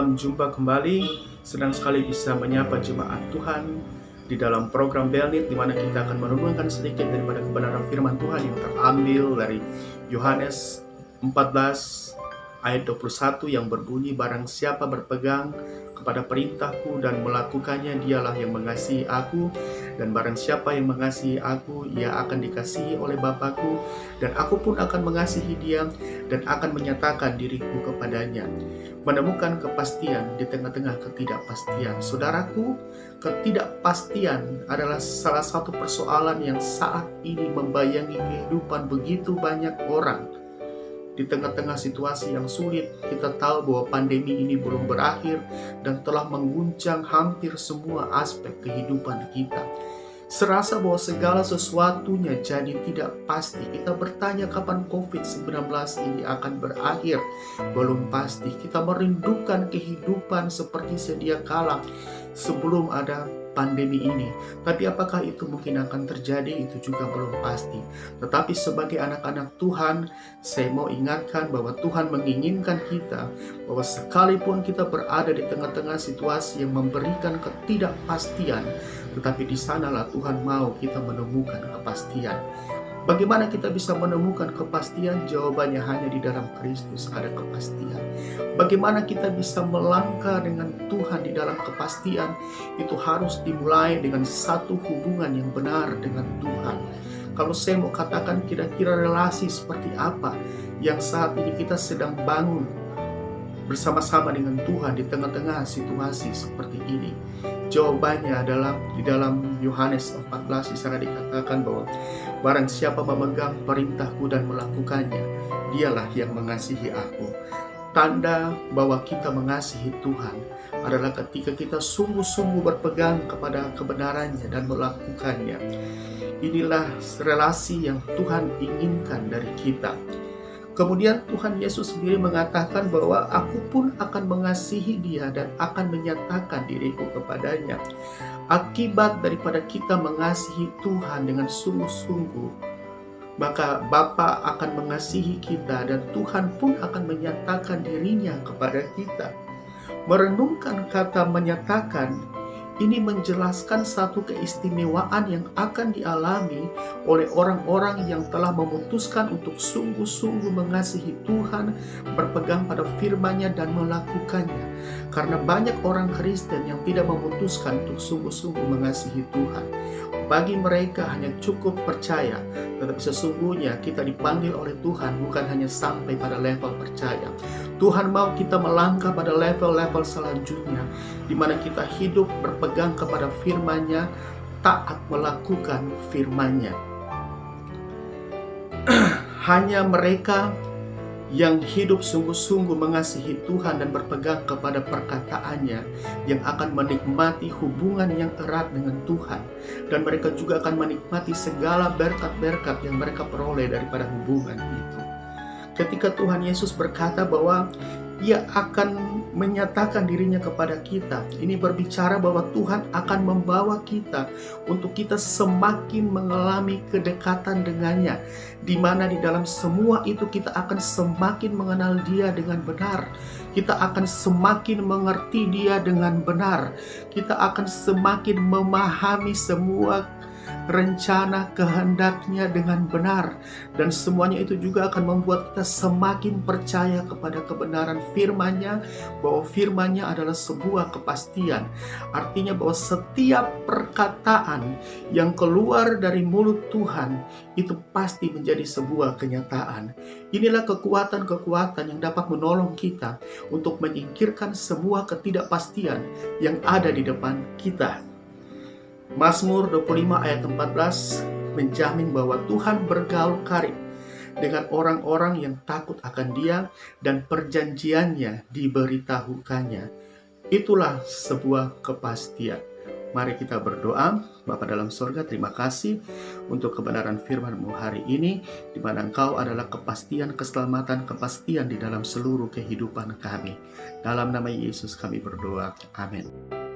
Shalom, jumpa kembali. Senang sekali bisa menyapa jemaat Tuhan di dalam program Belnit, di mana kita akan merenungkan sedikit daripada kebenaran firman Tuhan yang terambil dari Yohanes 14 ayat 21 yang berbunyi, barang siapa berpegang kepada perintahku dan melakukannya, dialah yang mengasihi aku, dan barang siapa yang mengasihi aku, ia akan dikasihi oleh Bapakku, dan aku pun akan mengasihi dia dan akan menyatakan diriku kepadanya. Menemukan kepastian di tengah-tengah ketidakpastian. Saudaraku, ketidakpastian adalah salah satu persoalan yang saat ini membayangi kehidupan begitu banyak orang. Di tengah-tengah situasi yang sulit, kita tahu bahwa pandemi ini belum berakhir dan telah mengguncang hampir semua aspek kehidupan kita. Serasa bahwa segala sesuatunya jadi tidak pasti. Kita bertanya kapan COVID-19 ini akan berakhir. Belum pasti. Kita merindukan kehidupan seperti sedia kala sebelum ada pandemi ini. Tapi apakah itu mungkin akan terjadi? Itu juga belum pasti. Tetapi sebagai anak-anak Tuhan, saya mau ingatkan bahwa Tuhan menginginkan kita bahwa sekalipun kita berada di tengah-tengah situasi yang memberikan ketidakpastian, tetapi di sanalah Tuhan mau kita menemukan kepastian. Bagaimana kita bisa menemukan kepastian? Jawabannya hanya di dalam Kristus ada kepastian. Bagaimana kita bisa melangkah dengan Tuhan di dalam kepastian? Itu harus dimulai dengan satu hubungan yang benar dengan Tuhan. Kalau saya mau katakan kira-kira relasi seperti apa yang saat ini kita sedang bangun bersama-sama dengan Tuhan di tengah-tengah situasi seperti ini. Jawabannya adalah di dalam Yohanes 14 di sana dikatakan bahwa barang siapa memegang perintahku dan melakukannya, dialah yang mengasihi aku. Tanda bahwa kita mengasihi Tuhan adalah ketika kita sungguh-sungguh berpegang kepada kebenarannya dan melakukannya. Inilah relasi yang Tuhan inginkan dari kita. Kemudian Tuhan Yesus sendiri mengatakan bahwa aku pun akan mengasihi dia dan akan menyatakan diriku kepadanya. Akibat daripada kita mengasihi Tuhan dengan sungguh-sungguh, maka Bapa akan mengasihi kita dan Tuhan pun akan menyatakan dirinya kepada kita. Merenungkan kata menyatakan, ini menjelaskan satu keistimewaan yang akan dialami oleh orang-orang yang telah memutuskan untuk sungguh-sungguh mengasihi Tuhan, berpegang pada firman-Nya dan melakukannya. Karena banyak orang Kristen yang tidak memutuskan untuk sungguh-sungguh mengasihi Tuhan. Bagi mereka hanya cukup percaya, tetapi sesungguhnya kita dipanggil oleh Tuhan bukan hanya sampai pada level percaya. Tuhan mau kita melangkah pada level-level selanjutnya, di mana kita hidup berpegang kepada firman-Nya, taat melakukan firman-Nya. Hanya mereka yang hidup sungguh-sungguh mengasihi Tuhan dan berpegang kepada perkataannya yang akan menikmati hubungan yang erat dengan Tuhan, dan mereka juga akan menikmati segala berkat-berkat yang mereka peroleh daripada hubungan itu. Ketika Tuhan Yesus berkata bahwa Ia akan menyatakan dirinya kepada kita, ini berbicara bahwa Tuhan akan membawa kita untuk kita semakin mengalami kedekatan dengannya, di mana di dalam semua itu kita akan semakin mengenal Dia dengan benar. Kita akan semakin mengerti Dia dengan benar. Kita akan semakin memahami semua rencana kehendaknya dengan benar, dan semuanya itu juga akan membuat kita semakin percaya kepada kebenaran firman-Nya, bahwa firman-Nya adalah sebuah kepastian. Artinya bahwa setiap perkataan yang keluar dari mulut Tuhan itu pasti menjadi sebuah kenyataan. Inilah kekuatan-kekuatan yang dapat menolong kita untuk menyingkirkan semua ketidakpastian yang ada di depan kita. Mazmur 25 ayat 14 menjamin bahwa Tuhan bergaul karib dengan orang-orang yang takut akan Dia dan perjanjiannya diberitahukannya. Itulah sebuah kepastian. Mari kita berdoa. Bapa dalam sorga, terima kasih untuk kebenaran firman-Mu hari ini, di mana Engkau adalah kepastian keselamatan, kepastian di dalam seluruh kehidupan kami. Dalam nama Yesus kami berdoa. Amin.